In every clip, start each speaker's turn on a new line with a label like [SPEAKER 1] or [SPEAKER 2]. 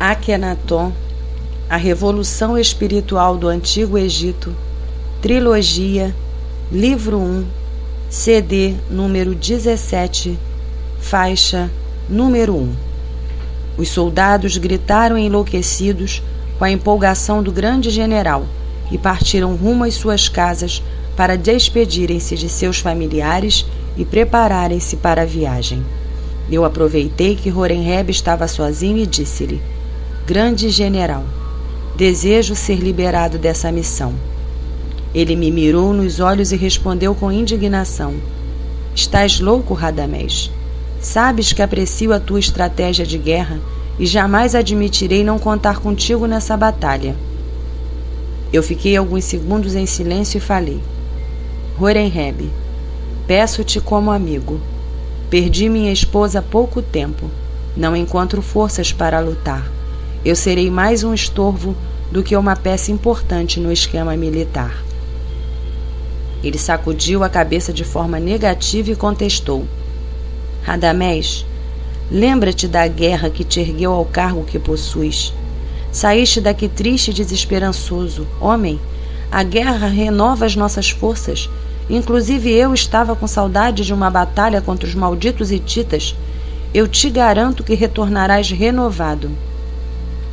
[SPEAKER 1] Akhenaton, A Revolução Espiritual do Antigo Egito, Trilogia, Livro 1, CD número 17, faixa número 1. Os soldados gritaram enlouquecidos com a empolgação do grande general e partiram rumo às suas casas para despedirem-se de seus familiares e prepararem-se para a viagem. Eu aproveitei que Horemheb estava sozinho e disse-lhe: Grande general, desejo ser liberado dessa missão. Ele me mirou nos olhos e respondeu com indignação: Estás louco, Radamés? Sabes que aprecio a tua estratégia de guerra e jamais admitirei não contar contigo nessa batalha. Eu fiquei alguns segundos em silêncio e falei: Horemheb, peço-te como amigo. Perdi minha esposa há pouco tempo. Não encontro forças para lutar. Eu serei mais um estorvo do que uma peça importante no esquema militar. Ele sacudiu a cabeça de forma negativa e contestou: Radamés, lembra-te da guerra que te ergueu ao cargo que possuis. Saíste daqui triste e desesperançoso. Homem, a guerra renova as nossas forças. Inclusive eu estava com saudade de uma batalha contra os malditos hititas. Eu te garanto que retornarás renovado.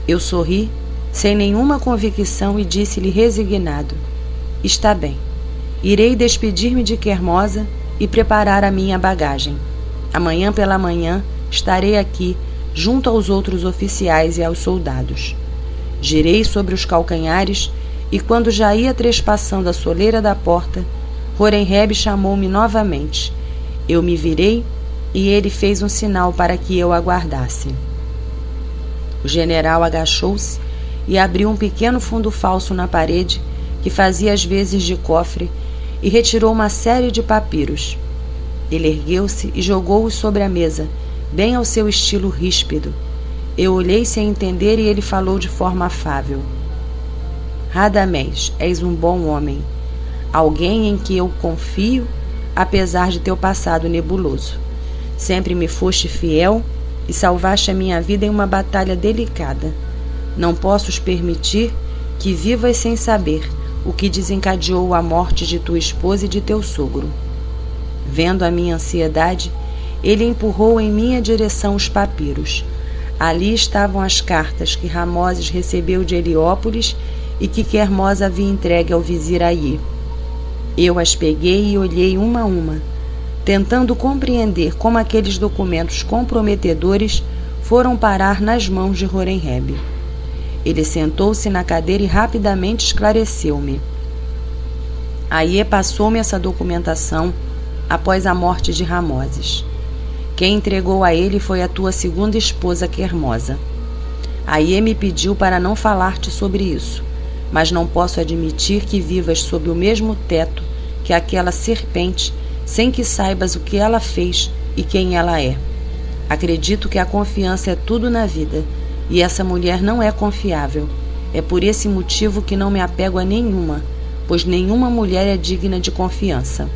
[SPEAKER 1] Eu sorri, sem nenhuma convicção, e disse-lhe resignado: Está bem. Irei despedir-me de Quermosa e preparar a minha bagagem. Amanhã pela manhã estarei aqui, junto aos outros oficiais e aos soldados. Girei sobre os calcanhares e, quando já ia trespassando a soleira da porta, Horemheb chamou-me novamente. Eu me virei e ele fez um sinal para que eu aguardasse. O general agachou-se e abriu um pequeno fundo falso na parede que fazia às vezes de cofre e retirou uma série de papiros. Ele ergueu-se e jogou-os sobre a mesa, bem ao seu estilo ríspido. Eu olhei sem entender e ele falou de forma afável: Radamés, és um bom homem. Alguém em que eu confio, apesar de teu passado nebuloso. Sempre me foste fiel e salvaste a minha vida em uma batalha delicada. Não posso permitir que vivas sem saber o que desencadeou a morte de tua esposa e de teu sogro. Vendo a minha ansiedade, ele empurrou em minha direção os papiros. Ali estavam as cartas que Ramoses recebeu de Heliópolis e que Quermosa havia entregue ao vizir Aie. Eu as peguei e olhei uma a uma, tentando compreender como aqueles documentos comprometedores foram parar nas mãos de Horemheb. Ele sentou-se na cadeira e rapidamente esclareceu-me. Aie passou-me essa documentação após a morte de Ramoses. Quem entregou a ele foi a tua segunda esposa Quermosa. Aie me pediu para não falar-te sobre isso, mas não posso admitir que vivas sob o mesmo teto que aquela serpente sem que saibas o que ela fez e quem ela é. Acredito que a confiança é tudo na vida, e essa mulher não é confiável. É por esse motivo que não me apego a nenhuma, pois nenhuma mulher é digna de confiança.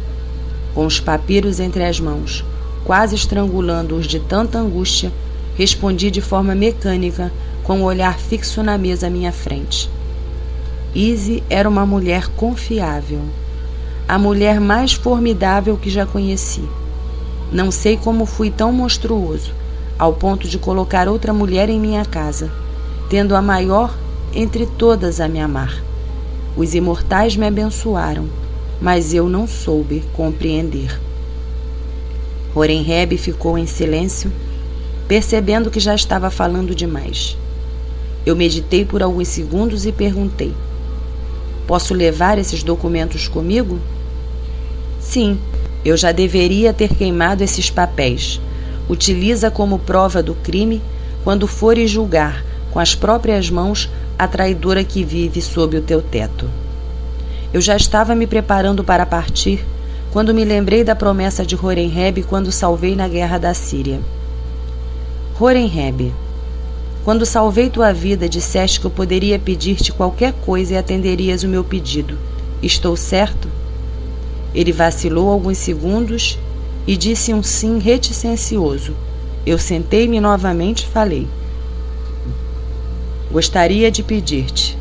[SPEAKER 1] Com os papiros entre as mãos, quase estrangulando-os de tanta angústia, respondi de forma mecânica, com o olhar fixo na mesa à minha frente. Izzy era uma mulher confiável, a mulher mais formidável que já conheci. Não sei como fui tão monstruoso, ao ponto de colocar outra mulher em minha casa, tendo a maior entre todas a me amar. Os imortais me abençoaram, mas eu não soube compreender. Horemheb ficou em silêncio, percebendo que já estava falando demais. Eu meditei por alguns segundos e perguntei: Posso levar esses documentos comigo? Sim, eu já deveria ter queimado esses papéis. Utiliza como prova do crime quando fores julgar com as próprias mãos a traidora que vive sob o teu teto. Eu já estava me preparando para partir quando me lembrei da promessa de Horemheb quando salvei na guerra da Síria. Horemheb, quando salvei tua vida, disseste que eu poderia pedir-te qualquer coisa e atenderias o meu pedido. Estou certo? Ele vacilou alguns segundos e disse um sim reticencioso. Eu sentei-me novamente e falei: gostaria de pedir-te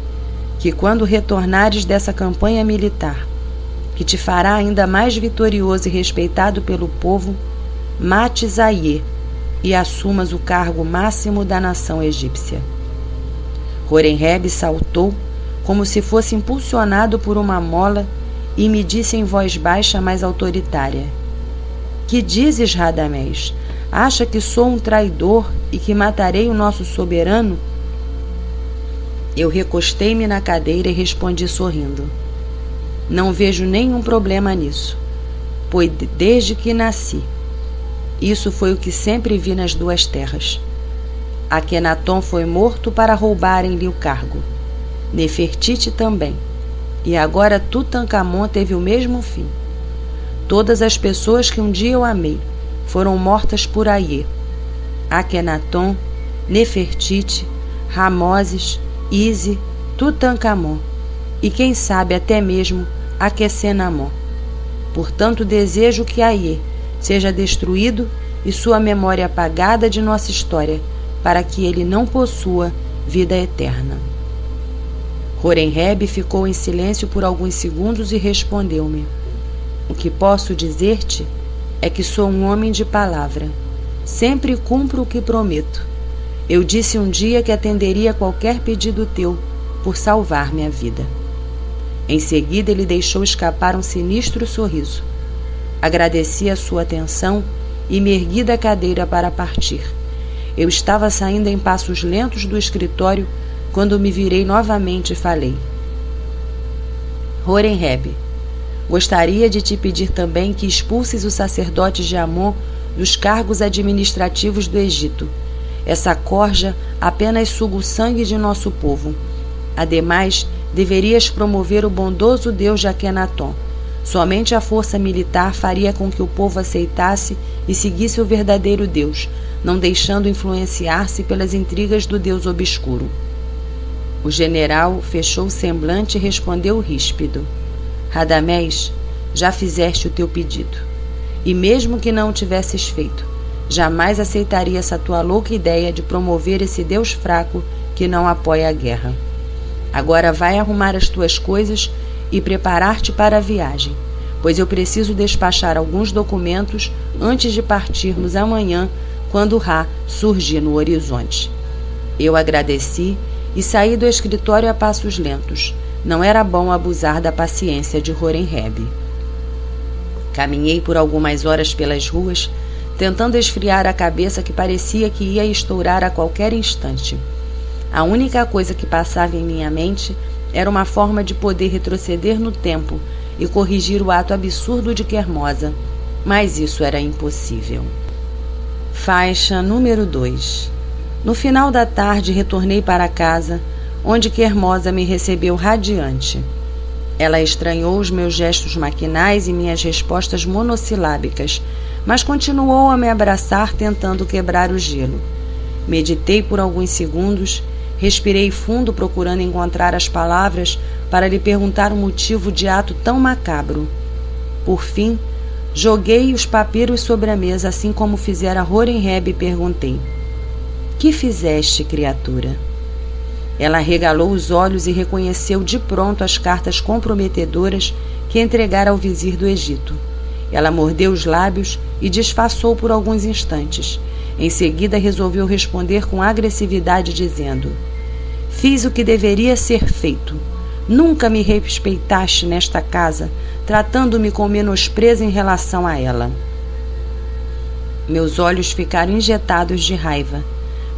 [SPEAKER 1] que, quando retornares dessa campanha militar, que te fará ainda mais vitorioso e respeitado pelo povo, mates Aie e assumas o cargo máximo da nação egípcia. Horemheb saltou como se fosse impulsionado por uma mola e me disse em voz baixa, mas autoritária: Que dizes, Radamés? Acha que sou um traidor e que matarei o nosso soberano? Eu recostei-me na cadeira e respondi sorrindo: Não vejo nenhum problema nisso, pois desde que nasci, isso foi o que sempre vi nas duas terras. Akenaton foi morto para roubarem-lhe o cargo, Nefertiti também, e agora Tutankhamon teve o mesmo fim. Todas as pessoas que um dia eu amei foram mortas por Aie. Akenaton, Nefertiti, Ramoses, Ise, Tutankhamon e quem sabe até mesmo Akhenaton. Portanto, desejo que Aie seja destruído e sua memória apagada de nossa história, para que ele não possua vida eterna. Horemheb ficou em silêncio por alguns segundos e respondeu-me: O que posso dizer-te é que sou um homem de palavra. Sempre cumpro o que prometo. Eu disse um dia que atenderia qualquer pedido teu por salvar minha vida. Em seguida, ele deixou escapar um sinistro sorriso. Agradeci a sua atenção e me ergui da cadeira para partir. Eu estava saindo em passos lentos do escritório quando me virei novamente e falei: Horemheb, gostaria de te pedir também que expulses os sacerdotes de Amon dos cargos administrativos do Egito. Essa corja apenas suga o sangue de nosso povo. Ademais, deverias promover o bondoso Deus de Akhenaton. Somente a força militar faria com que o povo aceitasse e seguisse o verdadeiro Deus, não deixando influenciar-se pelas intrigas do Deus obscuro. O general fechou o semblante e respondeu ríspido: Radamés, já fizeste o teu pedido. E mesmo que não o tivesses feito, jamais aceitaria essa tua louca ideia de promover esse Deus fraco que não apoia a guerra. Agora vai arrumar as tuas coisas e preparar-te para a viagem, pois eu preciso despachar alguns documentos antes de partirmos amanhã, quando Ra surgir no horizonte. Eu agradeci e saí do escritório a passos lentos. Não era bom abusar da paciência de Horemheb. Caminhei por algumas horas pelas ruas, tentando esfriar a cabeça que parecia que ia estourar a qualquer instante. A única coisa que passava em minha mente era uma forma de poder retroceder no tempo e corrigir o ato absurdo de Quermosa, mas isso era impossível. Faixa número 2. No final da tarde retornei para casa, onde Quermosa me recebeu radiante. Ela estranhou os meus gestos maquinais e minhas respostas monossilábicas, mas continuou a me abraçar tentando quebrar o gelo. Meditei por alguns segundos, respirei fundo procurando encontrar as palavras para lhe perguntar o motivo de ato tão macabro. Por fim, joguei os papiros sobre a mesa, assim como fizera Horemheb, e perguntei: Que fizeste, criatura? Ela arregalou os olhos e reconheceu de pronto as cartas comprometedoras que entregara ao vizir do Egito. Ela mordeu os lábios e disfarçou por alguns instantes. Em seguida, resolveu responder com agressividade, dizendo: Fiz o que deveria ser feito. Nunca me respeitaste nesta casa, tratando-me com menosprezo em relação a ela. Meus olhos ficaram injetados de raiva,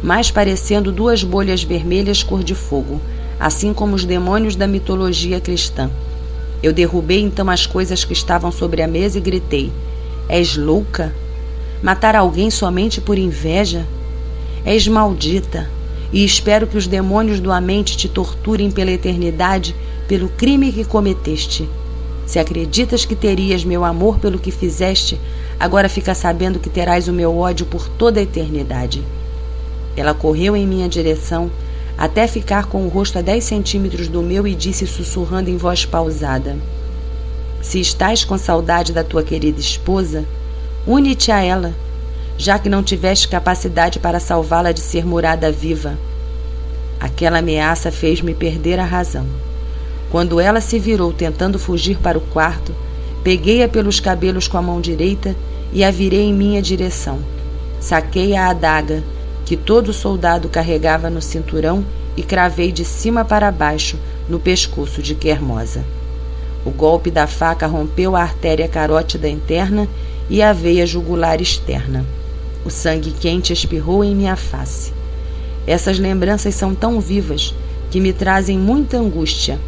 [SPEAKER 1] mais parecendo duas bolhas vermelhas cor de fogo, assim como os demônios da mitologia cristã. Eu derrubei então as coisas que estavam sobre a mesa e gritei: És louca? Matar alguém somente por inveja? És maldita, e espero que os demônios do Amente te torturem pela eternidade pelo crime que cometeste. Se acreditas que terias meu amor pelo que fizeste, agora fica sabendo que terás o meu ódio por toda a eternidade. Ela correu em minha direção, até ficar com o rosto a 10 centímetros do meu, e disse sussurrando em voz pausada: Se estás com saudade da tua querida esposa, une-te a ela, já que não tiveste capacidade para salvá-la de ser murada viva. Aquela ameaça fez-me perder a razão. Quando ela se virou tentando fugir para o quarto, peguei-a pelos cabelos com a mão direita e a virei em minha direção. Saquei a adaga que todo soldado carregava no cinturão e cravei de cima para baixo no pescoço de Quermosa. O golpe da faca rompeu a artéria carótida interna e a veia jugular externa. O sangue quente espirrou em minha face. Essas lembranças são tão vivas que me trazem muita angústia.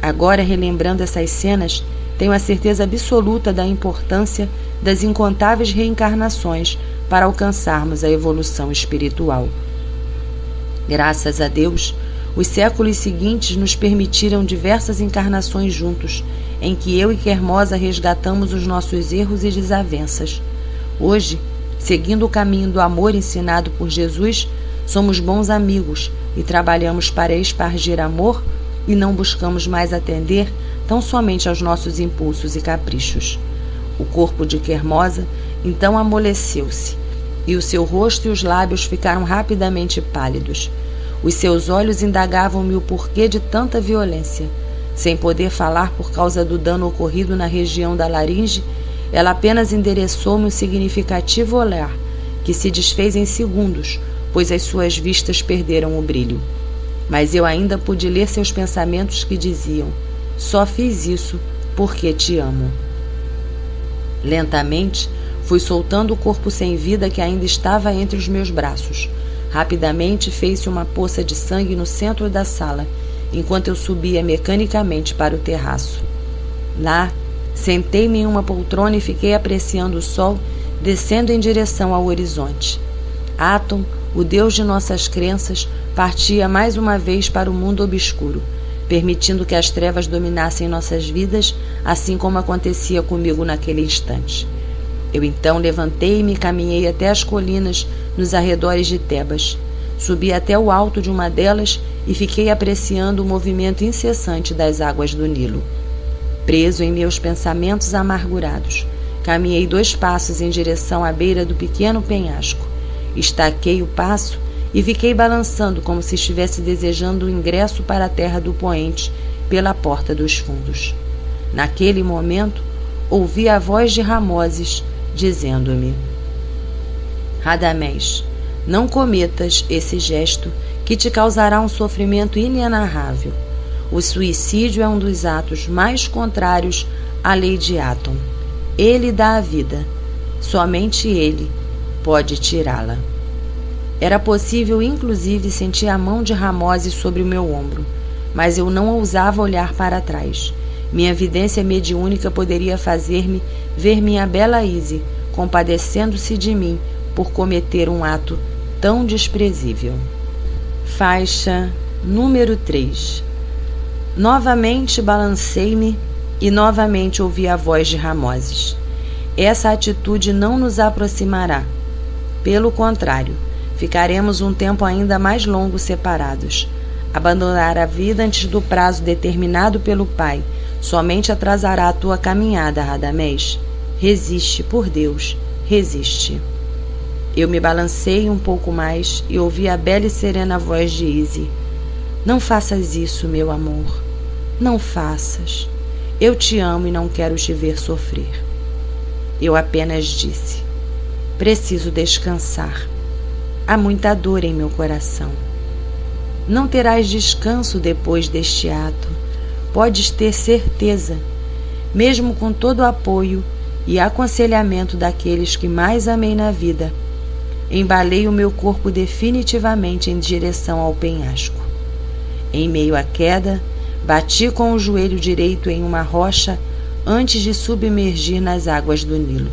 [SPEAKER 1] Agora, relembrando essas cenas, tenho a certeza absoluta da importância das incontáveis reencarnações para alcançarmos a evolução espiritual. Graças a Deus, os séculos seguintes nos permitiram diversas encarnações juntos, em que eu e Quermosa resgatamos os nossos erros e desavenças. Hoje, seguindo o caminho do amor ensinado por Jesus, somos bons amigos e trabalhamos para espargir amor e não buscamos mais atender tão somente aos nossos impulsos e caprichos. O corpo de Quermosa então amoleceu-se, e o seu rosto e os lábios ficaram rapidamente pálidos. Os seus olhos indagavam-me o porquê de tanta violência. Sem poder falar por causa do dano ocorrido na região da laringe, ela apenas endereçou-me um significativo olhar, que se desfez em segundos, pois as suas vistas perderam o brilho. Mas eu ainda pude ler seus pensamentos que diziam: só fiz isso porque te amo. Lentamente, fui soltando o corpo sem vida que ainda estava entre os meus braços. Rapidamente fez-se uma poça de sangue no centro da sala, enquanto eu subia mecanicamente para o terraço. Lá, sentei-me em uma poltrona e fiquei apreciando o sol descendo em direção ao horizonte. Atom, o deus de nossas crenças, partia mais uma vez para o mundo obscuro, permitindo que as trevas dominassem nossas vidas, assim como acontecia comigo naquele instante. Eu então levantei-me e caminhei até as colinas nos arredores de Tebas. Subi até o alto de uma delas e fiquei apreciando o movimento incessante das águas do Nilo. Preso em meus pensamentos amargurados, caminhei 2 passos em direção à beira do pequeno penhasco. Estaquei o passo e fiquei balançando como se estivesse desejando o ingresso para a terra do poente pela porta dos fundos. Naquele momento, ouvi a voz de Ramoses dizendo-me: Radamés, não cometas esse gesto que te causará um sofrimento inenarrável. O suicídio é um dos atos mais contrários à lei de Atom. Ele dá a vida. Somente ele pode tirá-la. Era possível, inclusive, sentir a mão de Ramoses sobre o meu ombro, mas eu não ousava olhar para trás. Minha vidência mediúnica poderia fazer-me ver minha bela Izzy compadecendo-se de mim por cometer um ato tão desprezível. Faixa número 3. Novamente balancei-me e novamente ouvi a voz de Ramoses. Essa atitude não nos aproximará. Pelo contrário, ficaremos um tempo ainda mais longo separados. Abandonar a vida antes do prazo determinado pelo Pai somente atrasará a tua caminhada, Radamés. Resiste, por Deus, resiste. Eu me balancei um pouco mais e ouvi a bela e serena voz de Izzy. Não faças isso, meu amor. Não faças. Eu te amo e não quero te ver sofrer. Eu apenas disse: preciso descansar. Há muita dor em meu coração. Não terás descanso depois deste ato. Podes ter certeza, mesmo com todo o apoio e aconselhamento daqueles que mais amei na vida, embalei o meu corpo definitivamente em direção ao penhasco. Em meio à queda, bati com o joelho direito em uma rocha antes de submergir nas águas do Nilo.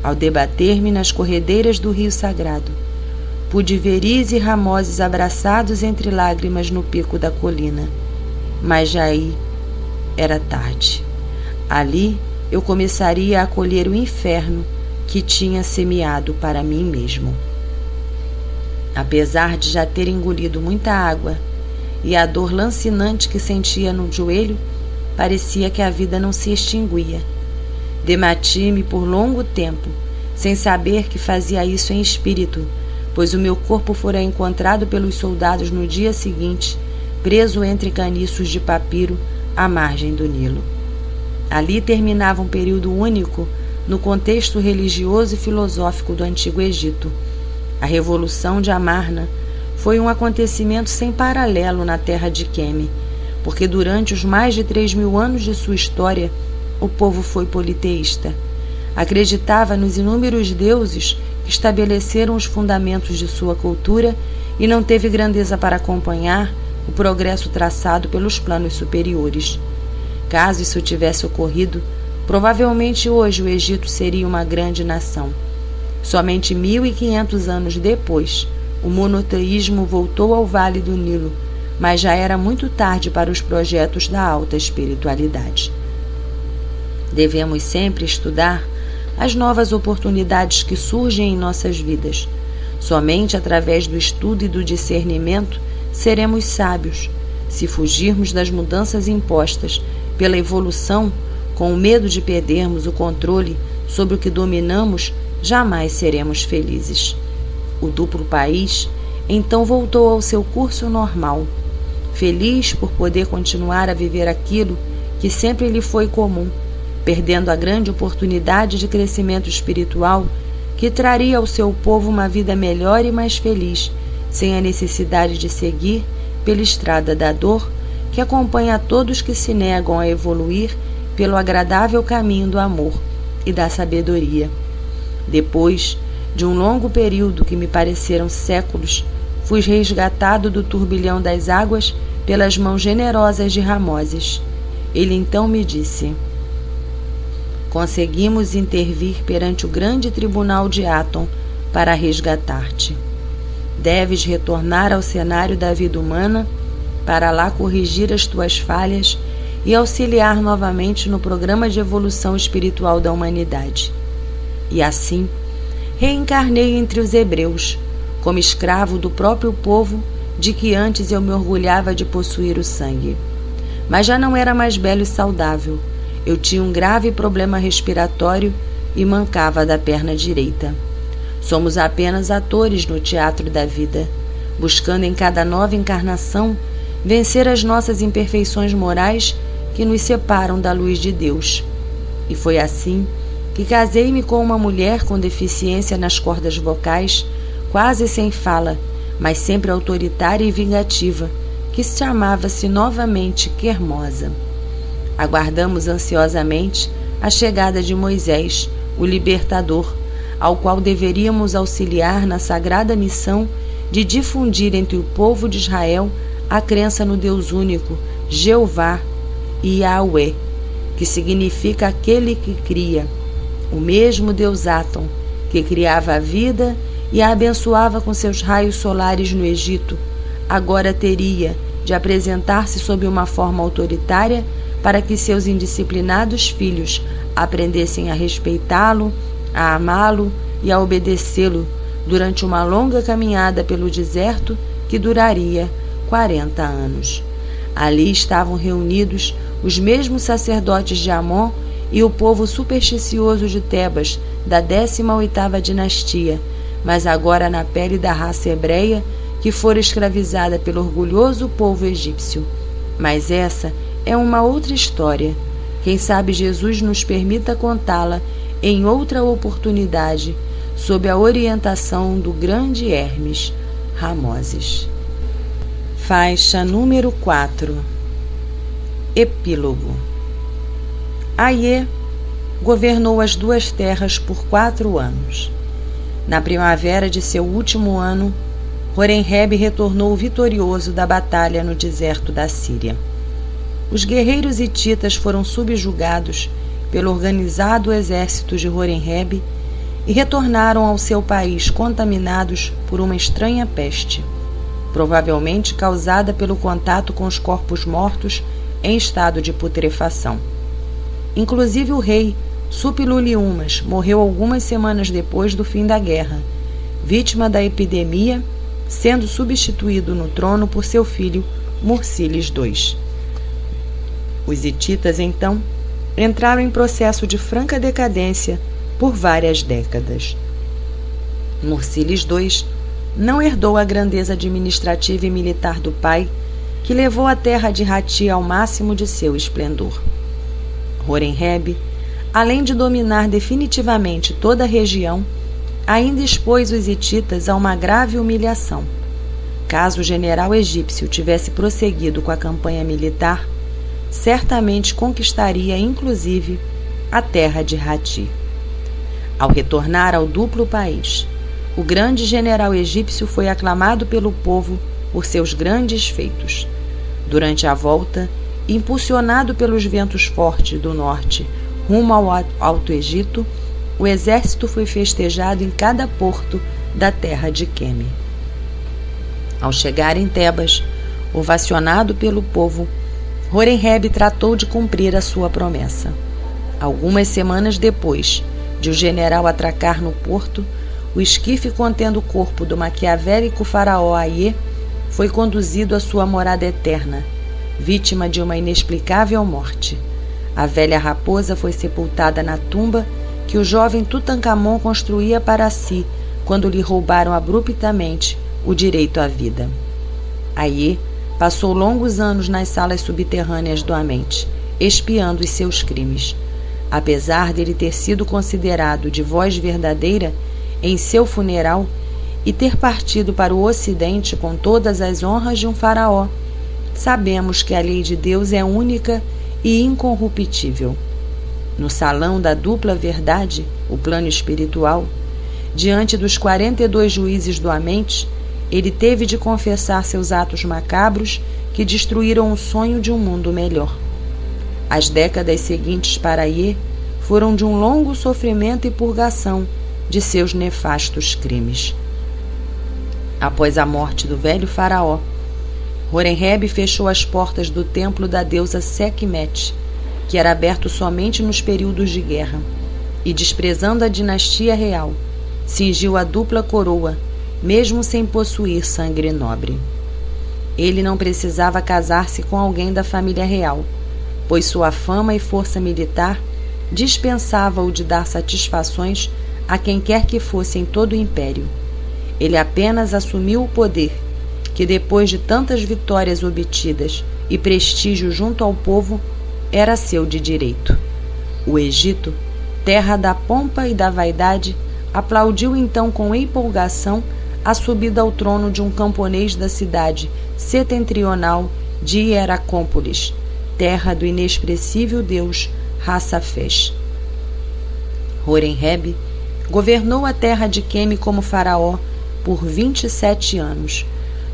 [SPEAKER 1] Ao debater-me nas corredeiras do rio sagrado, pude ver Izzy e Ramoses abraçados entre lágrimas no pico da colina. Mas já aí era tarde. Ali eu começaria a colher o inferno que tinha semeado para mim mesmo. Apesar de já ter engolido muita água e a dor lancinante que sentia no joelho, parecia que a vida não se extinguia. Debati-me por longo tempo, sem saber que fazia isso em espírito, pois o meu corpo fora encontrado pelos soldados no dia seguinte, preso entre caniços de papiro à margem do Nilo. Ali terminava um período único no contexto religioso e filosófico do Antigo Egito. A Revolução de Amarna foi um acontecimento sem paralelo na terra de Queme, porque durante os mais de 3.000 anos de sua história, o povo foi politeísta. Acreditava nos inúmeros deuses que estabeleceram os fundamentos de sua cultura e não teve grandeza para acompanhar o progresso traçado pelos planos superiores. Caso isso tivesse ocorrido, provavelmente hoje o Egito seria uma grande nação. Somente 1.500 anos depois, o monoteísmo voltou ao Vale do Nilo, mas já era muito tarde para os projetos da alta espiritualidade. Devemos sempre estudar as novas oportunidades que surgem em nossas vidas. Somente através do estudo e do discernimento seremos sábios. Se fugirmos das mudanças impostas pela evolução, com o medo de perdermos o controle sobre o que dominamos, jamais seremos felizes. O duplo país então voltou ao seu curso normal, feliz por poder continuar a viver aquilo que sempre lhe foi comum, perdendo a grande oportunidade de crescimento espiritual que traria ao seu povo uma vida melhor e mais feliz, sem a necessidade de seguir pela estrada da dor que acompanha a todos que se negam a evoluir pelo agradável caminho do amor e da sabedoria. Depois de um longo período que me pareceram séculos, fui resgatado do turbilhão das águas pelas mãos generosas de Ramoses. Ele então me disse: conseguimos intervir perante o grande tribunal de Aton para resgatar-te. Deves retornar ao cenário da vida humana para lá corrigir as tuas falhas e auxiliar novamente no programa de evolução espiritual da humanidade. E assim, reencarnei entre os hebreus, como escravo do próprio povo de que antes eu me orgulhava de possuir o sangue. Mas já não era mais belo e saudável. Eu tinha um grave problema respiratório e mancava da perna direita. Somos apenas atores no teatro da vida, buscando em cada nova encarnação vencer as nossas imperfeições morais que nos separam da luz de Deus. E foi assim que casei-me com uma mulher com deficiência nas cordas vocais, quase sem fala, mas sempre autoritária e vingativa, que chamava-se novamente Quermosa. Aguardamos ansiosamente a chegada de Moisés, o libertador, ao qual deveríamos auxiliar na sagrada missão de difundir entre o povo de Israel a crença no Deus único, Jeová e Yahweh, que significa aquele que cria, o mesmo Deus Aton, que criava a vida e a abençoava com seus raios solares no Egito, agora teria de apresentar-se sob uma forma autoritária para que seus indisciplinados filhos aprendessem a respeitá-lo, a amá-lo e a obedecê-lo durante uma longa caminhada pelo deserto que duraria 40 anos. Ali estavam reunidos os mesmos sacerdotes de Amon e o povo supersticioso de Tebas, da 18ª dinastia, mas agora na pele da raça hebreia que fora escravizada pelo orgulhoso povo egípcio. Mas essa é uma outra história. Quem sabe Jesus nos permita contá-la em outra oportunidade, sob a orientação do grande Hermes Ramoses. Faixa número 4. Epílogo. Aie governou as duas terras por 4 anos. Na primavera de seu último ano, Horemheb retornou vitorioso da batalha no deserto da Síria. Os guerreiros hititas foram subjugados pelo organizado exército de Horemheb e retornaram ao seu país contaminados por uma estranha peste, provavelmente causada pelo contato com os corpos mortos em estado de putrefação. Inclusive o rei Suppiluliumas morreu algumas semanas depois do fim da guerra, vítima da epidemia, sendo substituído no trono por seu filho Mursilis II. Os hititas, então, entraram em processo de franca decadência por várias décadas. Mursilis II não herdou a grandeza administrativa e militar do pai, que levou a terra de Hatti ao máximo de seu esplendor. Horemheb, além de dominar definitivamente toda a região, ainda expôs os hititas a uma grave humilhação. Caso o general egípcio tivesse prosseguido com a campanha militar, certamente conquistaria inclusive a terra de Hatti. Ao retornar ao duplo país, o grande general egípcio foi aclamado pelo povo por seus grandes feitos. Durante a volta, impulsionado pelos ventos fortes do norte rumo ao Alto Egito, o exército foi festejado em cada porto da terra de Queme. Ao chegar em Tebas, ovacionado pelo povo, Horemheb tratou de cumprir a sua promessa. Algumas semanas depois de o general atracar no porto, o esquife contendo o corpo do maquiavélico faraó Aie foi conduzido à sua morada eterna, vítima de uma inexplicável morte. A velha raposa foi sepultada na tumba que o jovem Tutankhamon construía para si quando lhe roubaram abruptamente o direito à vida. Aie passou longos anos nas salas subterrâneas do Amente, expiando os seus crimes. Apesar dele ter sido considerado de voz verdadeira em seu funeral e ter partido para o Ocidente com todas as honras de um faraó, sabemos que a lei de Deus é única e incorruptível. No salão da dupla verdade, o plano espiritual, diante dos 42 juízes do Amente, ele teve de confessar seus atos macabros que destruíram o sonho de um mundo melhor. As décadas seguintes para Aie foram de um longo sofrimento e purgação de seus nefastos crimes. Após a morte do velho faraó, Horemheb fechou as portas do templo da deusa Sekhmet, que era aberto somente nos períodos de guerra, e, desprezando a dinastia real, cingiu a dupla coroa, mesmo sem possuir sangue nobre. Ele não precisava casar-se com alguém da família real, pois sua fama e força militar dispensava-o de dar satisfações a quem quer que fosse em todo o império. Ele apenas assumiu o poder, que depois de tantas vitórias obtidas e prestígio junto ao povo, era seu de direito. O Egito, terra da pompa e da vaidade, aplaudiu então com empolgação a subida ao trono de um camponês da cidade setentrional de Hieracómpolis, terra do inexpressível deus Hassafés. Horemheb governou a terra de Queme como faraó por 27 anos,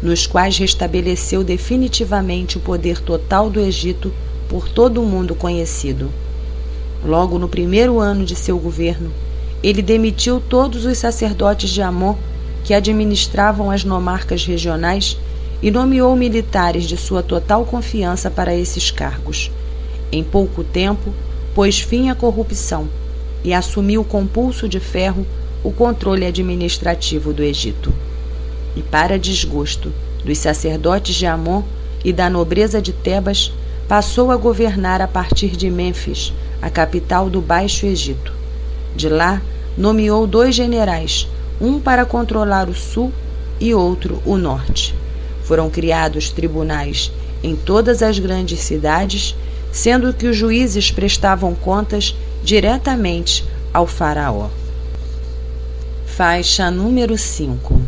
[SPEAKER 1] nos quais restabeleceu definitivamente o poder total do Egito por todo o mundo conhecido. Logo no primeiro ano de seu governo, ele demitiu todos os sacerdotes de Amon que administravam as nomarcas regionais e nomeou militares de sua total confiança para esses cargos. Em pouco tempo, pôs fim à corrupção e assumiu com pulso de ferro o controle administrativo do Egito. E para desgosto dos sacerdotes de Amon e da nobreza de Tebas, passou a governar a partir de Mênfis, a capital do Baixo Egito. De lá, nomeou 2 generais, um para controlar o sul e outro o norte. Foram criados tribunais em todas as grandes cidades, sendo que os juízes prestavam contas diretamente ao faraó. Faixa número 5.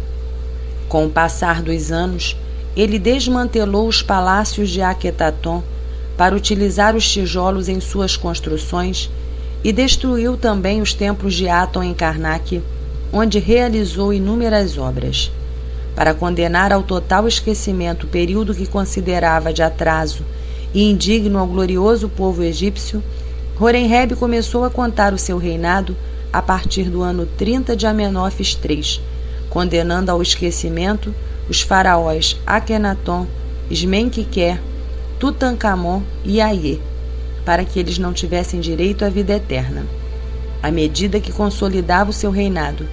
[SPEAKER 1] Com o passar dos anos, ele desmantelou os palácios de Akhetaton para utilizar os tijolos em suas construções e destruiu também os templos de Aton em Karnak, onde realizou inúmeras obras. Para condenar ao total esquecimento o período que considerava de atraso e indigno ao glorioso povo egípcio, Horemheb começou a contar o seu reinado a partir do ano 30 de Amenófis III, condenando ao esquecimento os faraós Akhenaton, Smenkhkher, Tutankhamon e Aie, para que eles não tivessem direito à vida eterna. À medida que consolidava o seu reinado,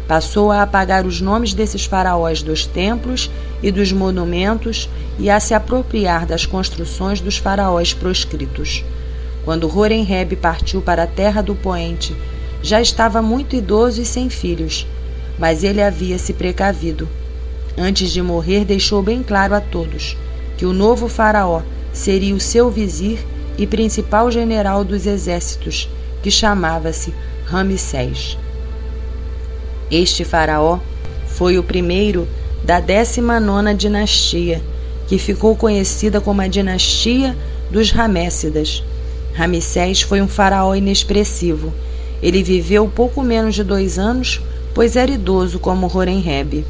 [SPEAKER 1] passou a apagar os nomes desses faraós dos templos e dos monumentos e a se apropriar das construções dos faraós proscritos. Quando Horemheb partiu para a terra do Poente, já estava muito idoso e sem filhos, mas ele havia se precavido, Antes de morrer, deixou bem claro a todos que o novo faraó seria o seu vizir e principal general dos exércitos, que chamava-se Ramsés. Este faraó foi o primeiro da 19ª dinastia, que ficou conhecida como a dinastia dos Ramessidas. Ramsés foi um faraó inexpressivo. Ele viveu pouco menos de 2 anos, pois era idoso como Horemheb.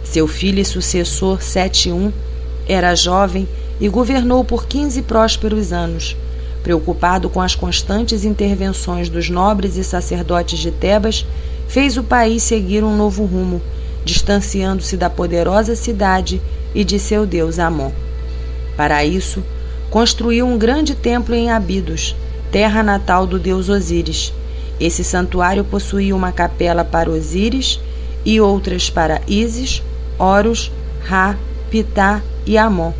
[SPEAKER 1] Seu filho e sucessor Seti I era jovem e governou por 15 prósperos anos. Preocupado com as constantes intervenções dos nobres e sacerdotes de Tebas, fez o país seguir um novo rumo, distanciando-se da poderosa cidade e de seu deus Amon. Para isso, construiu um grande templo em Abidos, terra natal do deus Osíris. Esse santuário possuía uma capela para Osíris e outras para Ísis, Horus, Ra, Pitá e Amon.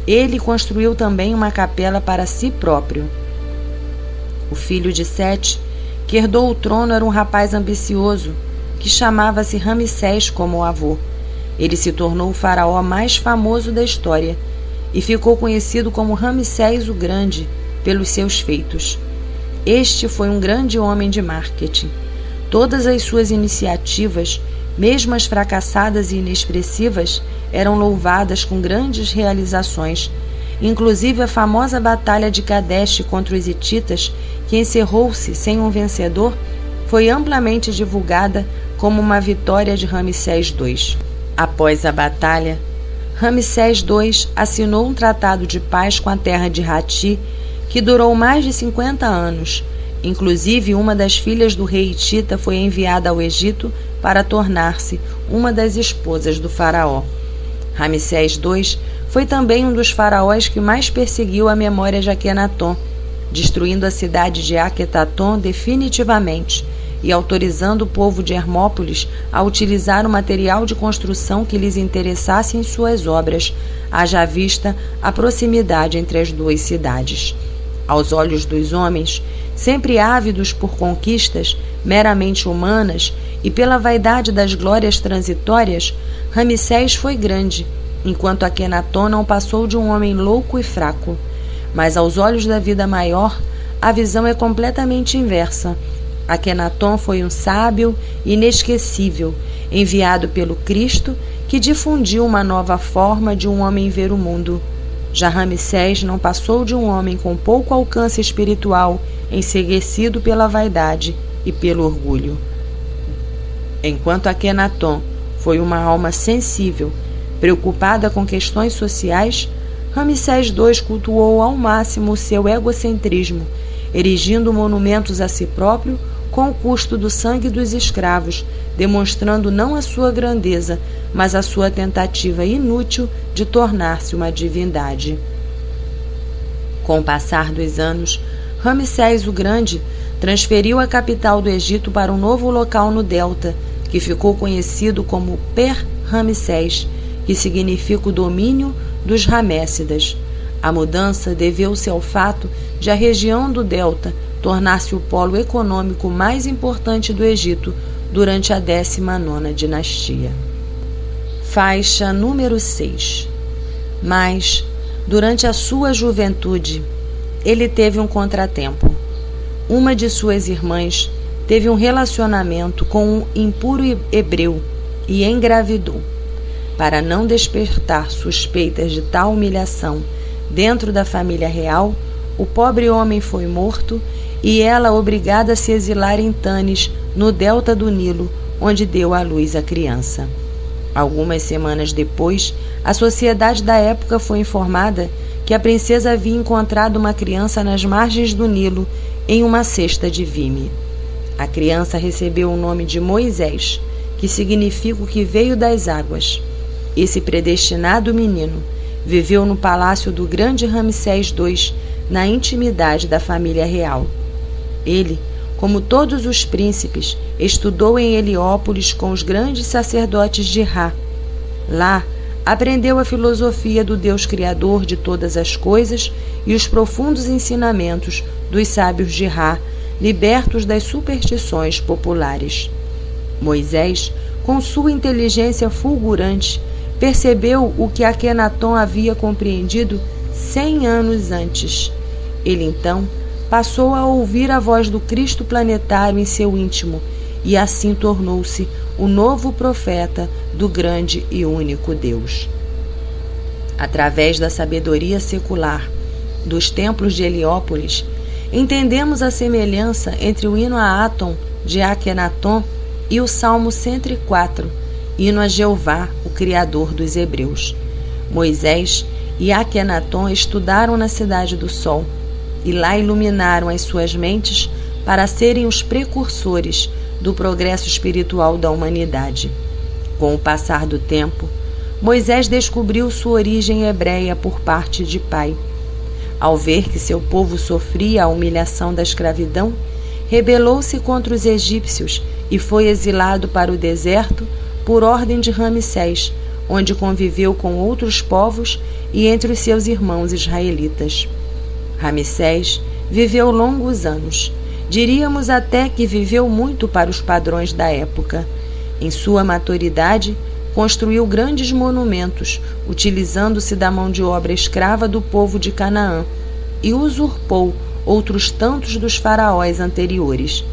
[SPEAKER 1] Ele construiu também uma capela para si próprio. O filho de Sete, que herdou o trono, era um rapaz ambicioso, que chamava-se Ramsés como o avô. Ele se tornou o faraó mais famoso da história e ficou conhecido como Ramsés o Grande pelos seus feitos. Este foi um grande homem de marketing. Todas as suas iniciativas, mesmo as fracassadas e inexpressivas, eram louvadas com grandes realizações. Inclusive a famosa batalha de Kadesh contra os hititas, que encerrou-se sem um vencedor, foi amplamente divulgada como uma vitória de Ramsés II. Após a batalha, Ramsés II assinou um tratado de paz com a terra de Hati, que durou mais de 50 anos. Inclusive, uma das filhas do rei hitita foi enviada ao Egito para tornar-se uma das esposas do faraó. Ramsés II foi também um dos faraós que mais perseguiu a memória de Akenaton, destruindo a cidade de Aquetaton definitivamente e autorizando o povo de Hermópolis a utilizar o material de construção que lhes interessasse em suas obras, haja vista a proximidade entre as duas cidades. Aos olhos dos homens, sempre ávidos por conquistas meramente humanas e pela vaidade das glórias transitórias, Ramsés foi grande, enquanto Akenaton não passou de um homem louco e fraco. Mas aos olhos da vida maior, a visão é completamente inversa. Akenaton foi um sábio inesquecível, enviado pelo Cristo, que difundiu uma nova forma de um homem ver o mundo. Já Ramsés não passou de um homem com pouco alcance espiritual, enceguecido pela vaidade e pelo orgulho. Enquanto Akenaton foi uma alma sensível, preocupada com questões sociais, Ramsés II cultuou ao máximo o seu egocentrismo, erigindo monumentos a si próprio com o custo do sangue dos escravos, demonstrando não a sua grandeza, mas a sua tentativa inútil de tornar-se uma divindade. Com o passar dos anos, Ramsés o Grande transferiu a capital do Egito para um novo local no delta, que ficou conhecido como Per-Ramsés, que significa o domínio dos Ramessidas. A mudança deveu-se ao fato de a região do delta tornar-se o polo econômico mais importante do Egito durante a 19ª dinastia. Faixa número 6. Mas, durante a sua juventude, ele teve um contratempo. Uma de suas irmãs teve um relacionamento com um impuro hebreu e engravidou. Para não despertar suspeitas de tal humilhação dentro da família real, o pobre homem foi morto e ela obrigada a se exilar em Tanis, no delta do Nilo, onde deu à luz a criança. Algumas semanas depois, a sociedade da época foi informada que a princesa havia encontrado uma criança nas margens do Nilo, em uma cesta de vime. A criança recebeu o nome de Moisés, que significa o que veio das águas. Esse predestinado menino viveu no palácio do grande Ramsés II, na intimidade da família real. Ele, como todos os príncipes, estudou em Heliópolis com os grandes sacerdotes de Ra. Lá, aprendeu a filosofia do Deus Criador de todas as coisas e os profundos ensinamentos dos sábios de Ra, libertos das superstições populares. Moisés, com sua inteligência fulgurante, percebeu o que Akenaton havia compreendido 100 anos antes. Ele então passou a ouvir a voz do Cristo planetário em seu íntimo e assim tornou-se o novo profeta do grande e único Deus. Através da sabedoria secular dos templos de Heliópolis, entendemos a semelhança entre o hino a Aton de Akenaton e o Salmo 104, hino a Jeová, o Criador dos Hebreus. Moisés e Akenaton estudaram na Cidade do Sol e lá iluminaram as suas mentes para serem os precursores do progresso espiritual da humanidade. Com o passar do tempo, Moisés descobriu sua origem hebreia por parte de pai. Ao ver que seu povo sofria a humilhação da escravidão, rebelou-se contra os egípcios e foi exilado para o deserto por ordem de Ramsés, onde conviveu com outros povos e entre os seus irmãos israelitas. Ramsés viveu longos anos. Diríamos até que viveu muito para os padrões da época. Em sua maturidade, construiu grandes monumentos, utilizando-se da mão de obra escrava do povo de Canaã, e usurpou outros tantos dos faraós anteriores.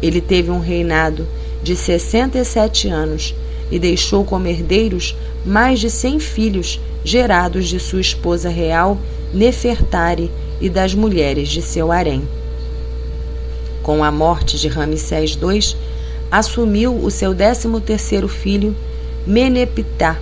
[SPEAKER 1] Ele teve um reinado de 67 anos e deixou como herdeiros mais de 100 filhos gerados de sua esposa real, Nefertari, e das mulheres de seu harém. Com a morte de Ramsés II, assumiu o seu 13º filho, Meneptah.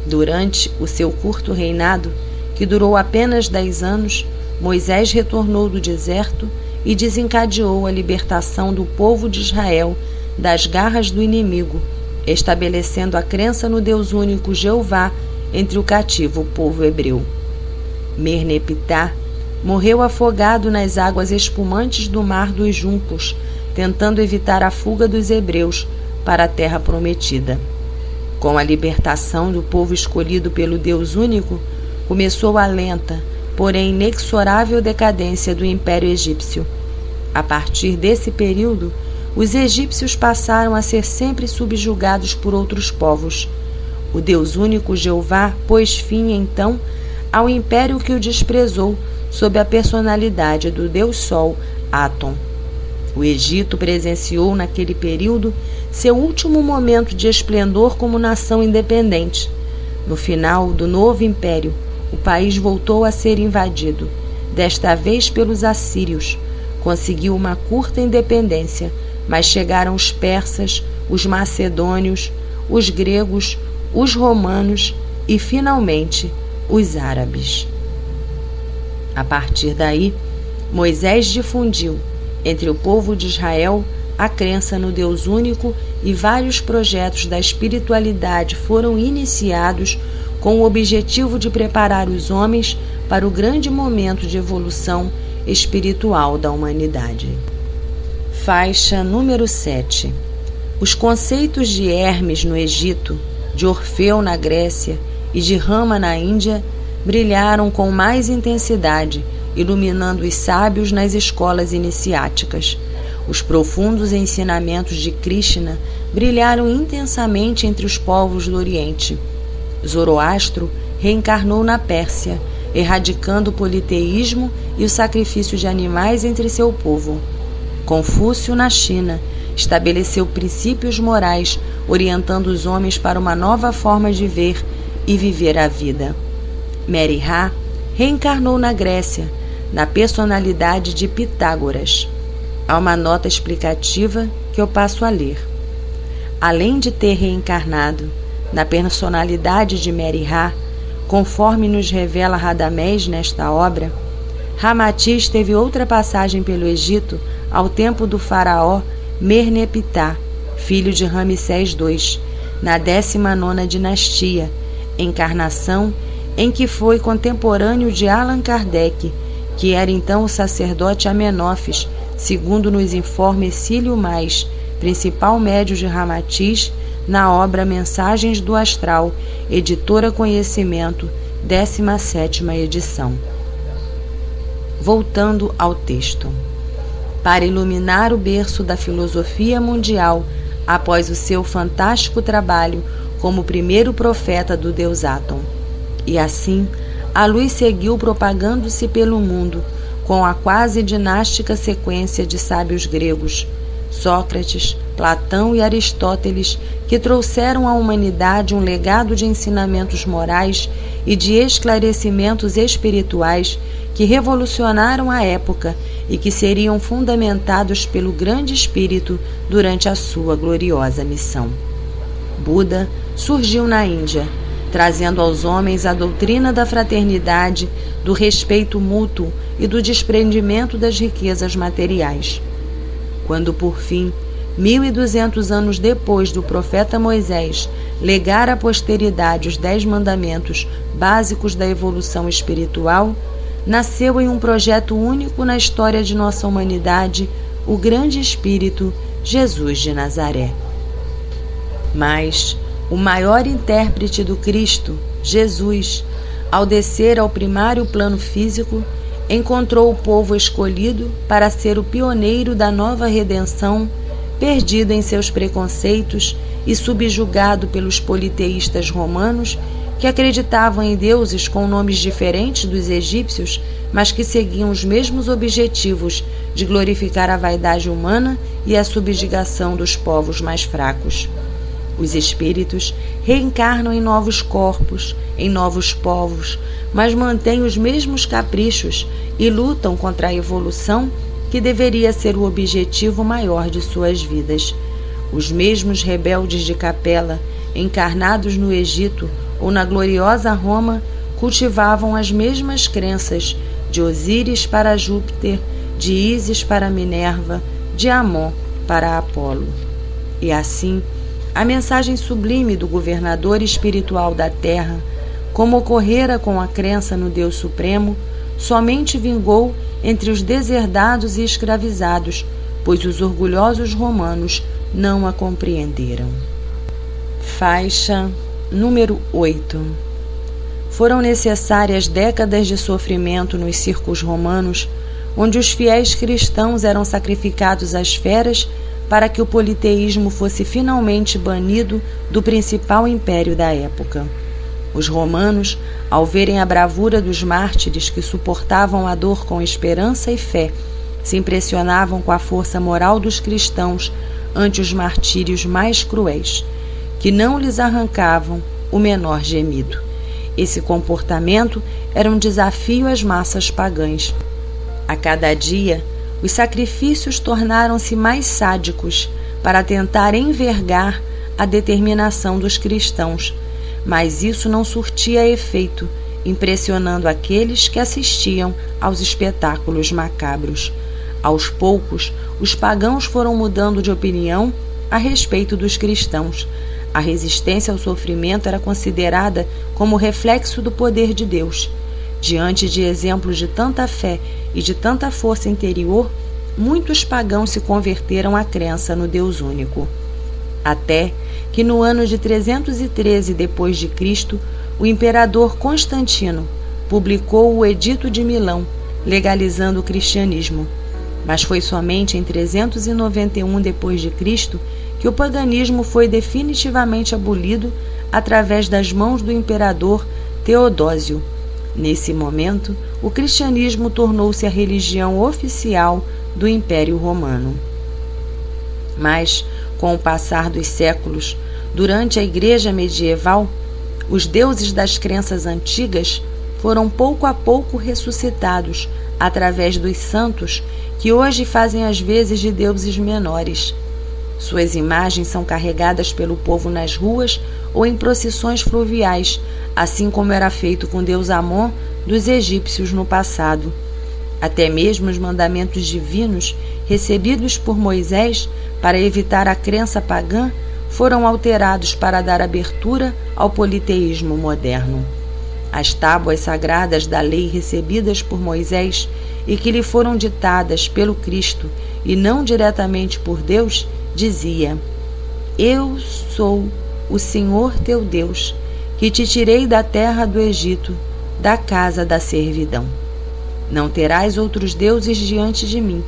[SPEAKER 1] Durante o seu curto reinado, que durou apenas 10 anos, Moisés retornou do deserto e desencadeou a libertação do povo de Israel das garras do inimigo, estabelecendo a crença no Deus único Jeová entre o cativo povo hebreu. Merneptah morreu afogado nas águas espumantes do Mar dos Juncos, tentando evitar a fuga dos hebreus para a terra prometida. Com a libertação do povo escolhido pelo Deus único, começou a lenta, porém inexorável decadência do Império Egípcio. A partir desse período, os egípcios passaram a ser sempre subjugados por outros povos. O Deus único Jeová pôs fim, então, ao império que o desprezou sob a personalidade do Deus Sol, Aton. O Egito presenciou naquele período seu último momento de esplendor como nação independente. No final do novo império, o país voltou a ser invadido, desta vez pelos assírios. Conseguiu uma curta independência, mas chegaram os persas, os macedônios, os gregos, os romanos e, finalmente, os árabes. A partir daí, Moisés difundiu entre o povo de Israel a crença no Deus único e vários projetos da espiritualidade foram iniciados com o objetivo de preparar os homens para o grande momento de evolução espiritual da humanidade. Faixa número 7. Os conceitos de Hermes no Egito, de Orfeu na Grécia e de Rama na Índia brilharam com mais intensidade, iluminando os sábios nas escolas iniciáticas. Os profundos ensinamentos de Krishna brilharam intensamente entre os povos do Oriente. Zoroastro reencarnou na Pérsia, erradicando o politeísmo e o sacrifício de animais entre seu povo. Confúcio, na China, estabeleceu princípios morais, orientando os homens para uma nova forma de ver e viver a vida. Meriha reencarnou na Grécia, na personalidade de Pitágoras. Há uma nota explicativa que eu passo a ler. Além de ter reencarnado na personalidade de Meriha, conforme nos revela Radamés nesta obra, Ramatiz teve outra passagem pelo Egito ao tempo do faraó Merneptah, filho de Ramsés II, na 19ª dinastia, encarnação em que foi contemporâneo de Allan Kardec, que era então o sacerdote Amenófis, segundo nos informa Cílio Mais, principal médium de Ramatiz, na obra Mensagens do Astral, editora Conhecimento, 17ª edição. Voltando ao texto. Para iluminar o berço da filosofia mundial, após o seu fantástico trabalho como primeiro profeta do deus Atom. E assim, a luz seguiu propagando-se pelo mundo, com a quase dinástica sequência de sábios gregos, Sócrates, Platão e Aristóteles, que trouxeram à humanidade um legado de ensinamentos morais e de esclarecimentos espirituais que revolucionaram a época e que seriam fundamentados pelo grande espírito durante a sua gloriosa missão. Buda surgiu na Índia, trazendo aos homens a doutrina da fraternidade, do respeito mútuo e do desprendimento das riquezas materiais. Quando, por fim, 1.200 anos depois do profeta Moisés legar à posteridade os 10 mandamentos básicos da evolução espiritual, nasceu em um projeto único na história de nossa humanidade o grande Espírito Jesus de Nazaré. Mas o maior intérprete do Cristo, Jesus, ao descer ao primário plano físico, encontrou o povo escolhido para ser o pioneiro da nova redenção, perdido em seus preconceitos e subjugado pelos politeístas romanos que acreditavam em deuses com nomes diferentes dos egípcios, mas que seguiam os mesmos objetivos de glorificar a vaidade humana e a subjugação dos povos mais fracos. Os espíritos reencarnam em novos corpos, em novos povos, mas mantêm os mesmos caprichos e lutam contra a evolução que deveria ser o objetivo maior de suas vidas. Os mesmos rebeldes de Capela, encarnados no Egito ou na gloriosa Roma, cultivavam as mesmas crenças de Osíris para Júpiter, de Ísis para Minerva, de Amon para Apolo. E assim, a mensagem sublime do governador espiritual da terra, como ocorrera com a crença no Deus Supremo, somente vingou entre os deserdados e escravizados, pois os orgulhosos romanos não a compreenderam. Faixa número 8. Foram necessárias décadas de sofrimento nos circos romanos, onde os fiéis cristãos eram sacrificados às feras para que o politeísmo fosse finalmente banido do principal império da época. Os romanos, ao verem a bravura dos mártires que suportavam a dor com esperança e fé, se impressionavam com a força moral dos cristãos ante os martírios mais cruéis, que não lhes arrancavam o menor gemido. Esse comportamento era um desafio às massas pagãs. A cada dia, os sacrifícios tornaram-se mais sádicos para tentar envergar a determinação dos cristãos, mas isso não surtia efeito, impressionando aqueles que assistiam aos espetáculos macabros. Aos poucos, os pagãos foram mudando de opinião a respeito dos cristãos. A resistência ao sofrimento era considerada como reflexo do poder de Deus. Diante de exemplos de tanta fé e de tanta força interior, muitos pagãos se converteram à crença no Deus único. Até que no ano de 313 d.C., o imperador Constantino publicou o Edito de Milão, legalizando o cristianismo. Mas foi somente em 391 d.C. que o paganismo foi definitivamente abolido através das mãos do imperador Teodósio. Nesse momento, o cristianismo tornou-se a religião oficial do Império Romano. Mas, com o passar dos séculos, durante a Igreja medieval, os deuses das crenças antigas foram pouco a pouco ressuscitados através dos santos que hoje fazem as vezes de deuses menores. Suas imagens são carregadas pelo povo nas ruas ou em procissões fluviais, assim como era feito com Deus Amon dos egípcios no passado. Até mesmo os mandamentos divinos recebidos por Moisés para evitar a crença pagã foram alterados para dar abertura ao politeísmo moderno. As tábuas sagradas da lei recebidas por Moisés e que lhe foram ditadas pelo Cristo e não diretamente por Deus, dizia: Eu sou o Senhor teu Deus, que te tirei da terra do Egito, da casa da servidão. Não terás outros deuses diante de mim,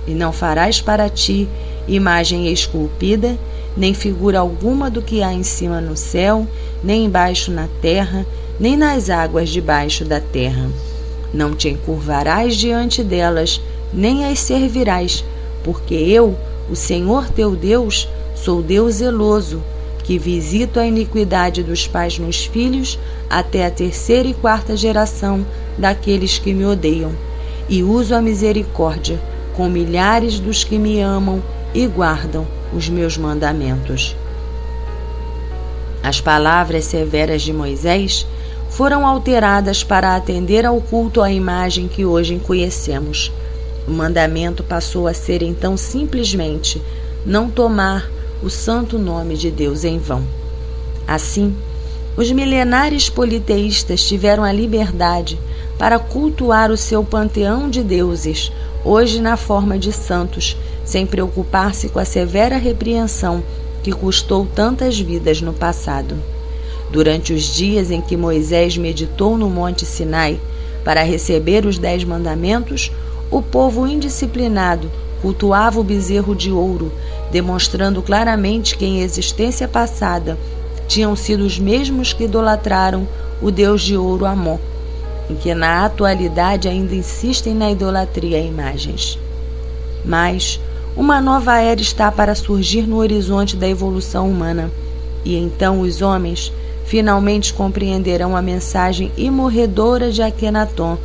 [SPEAKER 1] e não farás para ti imagem esculpida, nem figura alguma do que há em cima no céu, nem embaixo na terra, nem nas águas debaixo da terra. Não te encurvarás diante delas, nem as servirás, porque eu, o Senhor teu Deus, sou Deus zeloso, que visito a iniquidade dos pais nos filhos até a 3ª e 4ª geração daqueles que me odeiam, e uso a misericórdia com milhares dos que me amam e guardam os meus mandamentos. As palavras severas de Moisés foram alteradas para atender ao culto à imagem que hoje conhecemos. O mandamento passou a ser então simplesmente não tomar o santo nome de Deus em vão. Assim, os milenares politeístas tiveram a liberdade para cultuar o seu panteão de deuses, hoje na forma de santos, sem preocupar-se com a severa repreensão que custou tantas vidas no passado. Durante os dias em que Moisés meditou no Monte Sinai para receber os 10 mandamentos, o povo indisciplinado cultuava o bezerro de ouro, demonstrando claramente que em existência passada tinham sido os mesmos que idolatraram o deus de ouro Amon, e que na atualidade ainda insistem na idolatria a imagens. Mas uma nova era está para surgir no horizonte da evolução humana, e então os homens finalmente compreenderão a mensagem imorredora de Akenaton,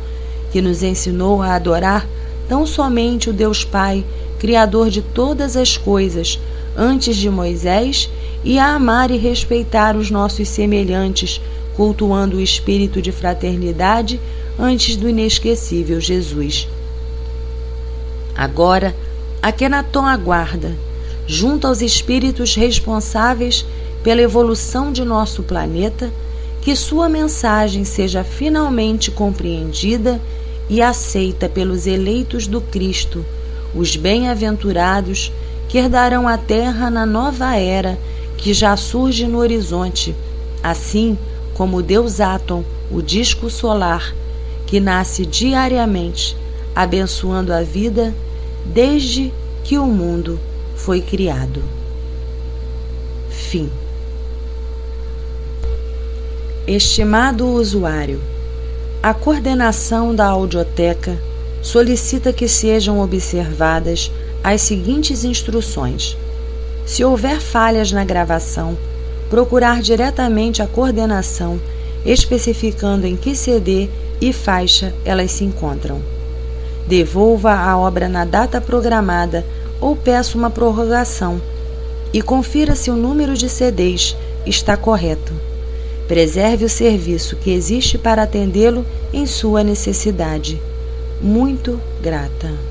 [SPEAKER 1] que nos ensinou a adorar tão somente o Deus Pai, Criador de todas as coisas, antes de Moisés, e a amar e respeitar os nossos semelhantes, cultuando o espírito de fraternidade antes do inesquecível Jesus. Agora, Akenaton aguarda, junto aos espíritos responsáveis pela evolução de nosso planeta, que sua mensagem seja finalmente compreendida e aceita pelos eleitos do Cristo, os bem-aventurados que herdarão a terra na nova era que já surge no horizonte, assim como o Deus Áton, o disco solar, que nasce diariamente, abençoando a vida desde que o mundo foi criado. Fim. Estimado usuário, a coordenação da audioteca solicita que sejam observadas as seguintes instruções. Se houver falhas na gravação, procurar diretamente a coordenação, especificando em que CD e faixa elas se encontram. Devolva a obra na data programada ou peça uma prorrogação e confira se o número de CDs está correto. Preserve o serviço que existe para atendê-lo em sua necessidade. Muito grata.